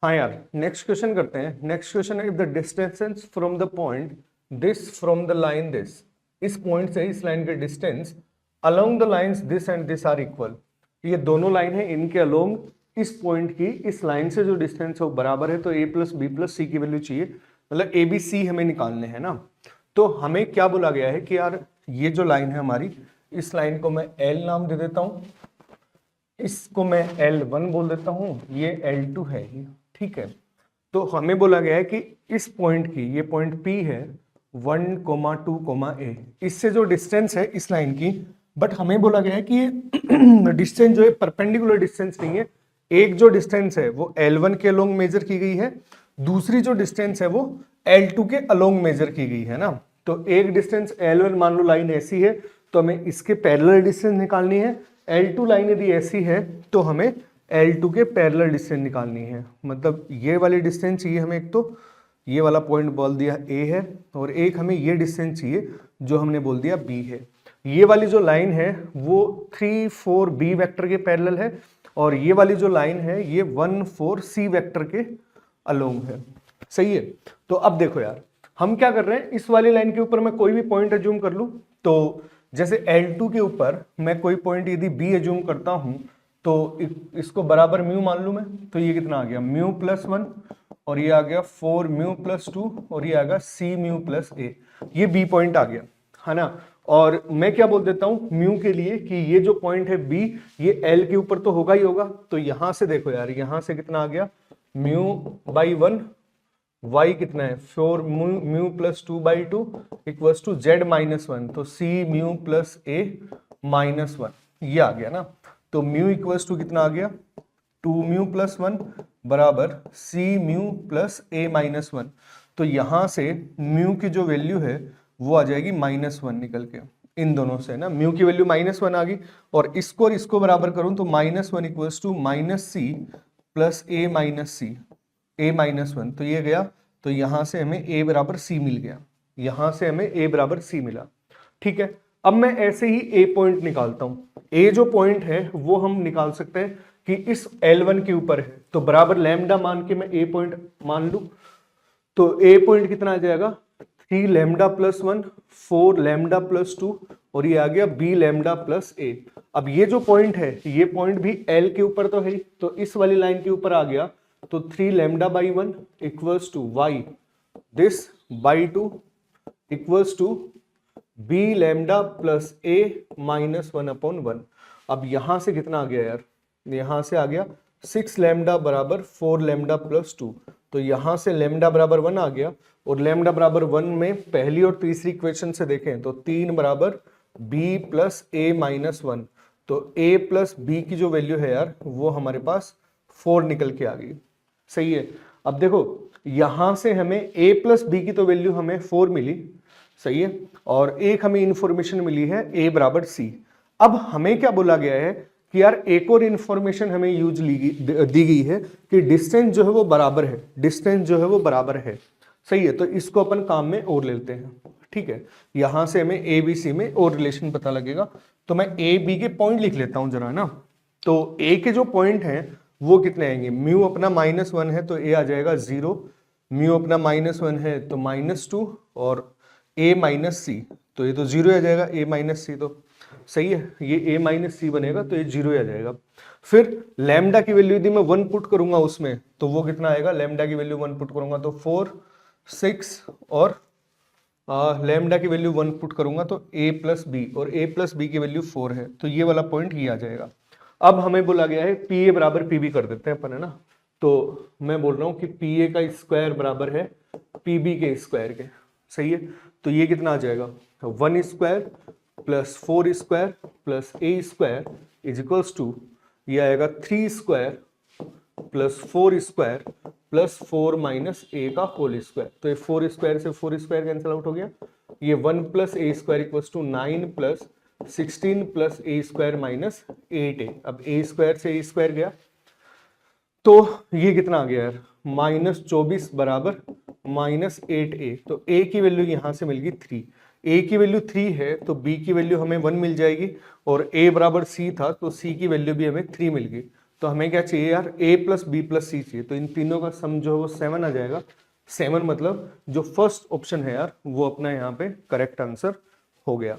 हाँ यार, next question करते हैं। नेक्स्ट क्वेश्चन है, if the distance from the point this from the line this, इस पॉइंट से इस लाइन के distance along the lines this and this are equal. ये दोनों लाइन है, इनके अलोंग इस पॉइंट की इस लाइन से जो डिस्टेंस है वो बराबर है, तो a प्लस बी प्लस सी की वैल्यू चाहिए, मतलब ए बी सी हमें निकालने हैं ना। तो हमें क्या बोला गया है कि यार ये जो लाइन है हमारी, इस लाइन को मैं L नाम दे देता हूं, इसको मैं L1 बोल देता हूं, ये L2 है ये, ठीक है। तो हमें बोला गया है कि इस पॉइंट की, ये पॉइंट P है 1, 2, A, इससे जो डिस्टेंस है इस लाइन की, बट हमें बोला गया है कि ये डिस्टेंस जो है परपेंडिकुलर डिस्टेंस नहीं है। एक जो डिस्टेंस है वो L1 के अलोंग मेजर की गई है, दूसरी जो डिस्टेंस है वो L2 के अलोंग मेजर की गई है ना। तो एक डिस्टेंस L1 मान लो लाइन ऐसी है तो हमें इसके पैरेलल डिस्टेंस निकालनी है, L2 लाइन यदि ऐसी है तो हमें L2 के पैरेलल डिस्टेंस निकालनी है। मतलब ये वाली डिस्टेंस चाहिए हमें, एक तो ये वाला पॉइंट बोल दिया A है, और एक हमें ये डिस्टेंस चाहिए जो हमने बोल दिया B है। ये वाली जो लाइन है वो 3, 4 B वेक्टर के पैरेलल है, और ये वाली जो लाइन है ये 1, 4 C वेक्टर के अलोंग है। सही है। तो अब देखो यार, हम क्या कर रहे हैं, इस वाली लाइन के ऊपर मैं कोई भी पॉइंट एज्यूम कर लूं, तो जैसे L2 के ऊपर मैं कोई पॉइंट यदि B एज्यूम करता हूं तो इसको बराबर म्यू मान लूं मैं, तो ये कितना आ गया म्यू प्लस 1, और ये आ गया 4 म्यू प्लस 2, और ये आ गया C म्यू प्लस A। ये B पॉइंट आ गया है ना। और मैं क्या बोल देता हूं म्यू के लिए कि ये जो पॉइंट है B, ये L के ऊपर तो होगा ही होगा। तो यहां से देखो यार, यहां से कितना आ गया म्यू बाई 1, y कितना है 4 mu plus 2/2 equals to z minus 1, तो c mu plus a minus 1, ये आ गया ना। तो म्यू इक्वल्स टू कितना आ गया 2 म्यू प्लस 1 बराबर c mu plus a minus 1। तो यहां से म्यू की जो वैल्यू है वो आ जाएगी -1 निकल के, इन दोनों से ना म्यू की वैल्यू -1 आ गई, और इसको बराबर करूं तो -1 equals to -c plus a minus C, a minus 1, तो ये गया। तो यहां से हमें a बराबर c मिल गया, यहां से हमें a बराबर c मिला। ठीक है। अब मैं ऐसे ही a पॉइंट निकालता हूं। a जो पॉइंट है वो हम निकाल सकते हैं कि इस L1 के ऊपर है, तो बराबर लैम्डा मान के मैं a पॉइंट मान लू, तो a पॉइंट कितना आ जाएगा 3 लैम्डा प्लस 1, 4 लैम्डा प्लस 2, और ये आ गया b लैम्डा प्लस a। अब ये जो पॉइंट है, ये पॉइंट भी L के ऊपर तो है, तो इस वाली लाइन के ऊपर आ गया, तो 3 lambda by 1 equals to y this by 2 equals to b lambda plus a minus 1/1। अब यहां से कितना आ गया यार, यहां से आ गया 6 लैम्डा बराबर 4 लैम्डा प्लस 2, तो यहां से लैम्डा बराबर 1 आ गया, और लैम्डा बराबर 1 में पहली और तीसरी इक्वेशन से देखें तो 3 बराबर b प्लस a माइनस 1, तो a प्लस b की जो वैल्यू है यार वो हमारे पास 4 निकल के आ गई। सही है। अब देखो यहां से हमें a प्लस बी की तो वैल्यू हमें 4 मिली, सही है, और एक हमें इंफॉर्मेशन मिली है a बराबर c। अब हमें क्या बोला गया है कि यार एक और इंफॉर्मेशन हमें दी गई है कि डिस्टेंस जो है वो बराबर है, डिस्टेंस जो है वो बराबर है। सही है। तो इसको अपन काम में और लेते हैं। ठीक है। यहां से हमें ए बी सी में और रिलेशन पता लगेगा, तो मैं ए बी के पॉइंट लिख लेता हूं जरा ना। तो ए के जो पॉइंट हैं वो कितने आएंगे, म्यू अपना -1 है तो ए आ जाएगा 0, म्यू अपना -1 है तो -2, और a माइनस सी, तो ये तो 0 आ जाएगा, a माइनस सी, तो सही है, ये a माइनस सी बनेगा तो ये 0 आ जाएगा। फिर लैम्डा की वैल्यू यदि मैं 1 पुट करूंगा उसमें तो वो कितना आएगा, लैम्डा की वैल्यू 1 पुट करूंगा तो 4, 6, और लैम्डा की वैल्यू 1 पुट करूंगा तो a प्लस बी, और a प्लस बी की वैल्यू 4 है, तो ये वाला पॉइंट ये आ जाएगा। अब हमें बोला गया है पी ए बराबर पी बी कर देते हैं अपन, है ना। तो मैं बोल रहा हूं कि पी ए का स्क्वायर बराबर है पी बी के स्क्वायर के। सही है। तो ये कितना आ जाएगा 1 square plus 4 square plus a square is equals to, ये आएगा 3 square plus 4 square plus 4 minus a का होल स्क्वायर। तो ये 4 स्क्वायर से 4 स्क्वायर कैंसिल आउट हो गया, ये 1 plus a square equals to 9 plus 16 plus a square minus 8a। अब a स्क्वायर से a स्क्वायर गया, तो ये कितना आ गया यार -24 बराबर -8a। तो a की वैल्यू यहां से मिल गई 3, a की वैल्यू 3 है तो b की वैल्यू हमें 1 मिल जाएगी, और a बराबर c था तो c की वैल्यू भी हमें 3 मिल गई। तो हमें क्या चाहिए यार, a प्लस बी प्लस सी चाहिए, तो इन तीनों का सम जो है वो 7 आ जाएगा। 7 मतलब जो फर्स्ट ऑप्शन है यार वो अपना यहाँ पे करेक्ट आंसर हो गया।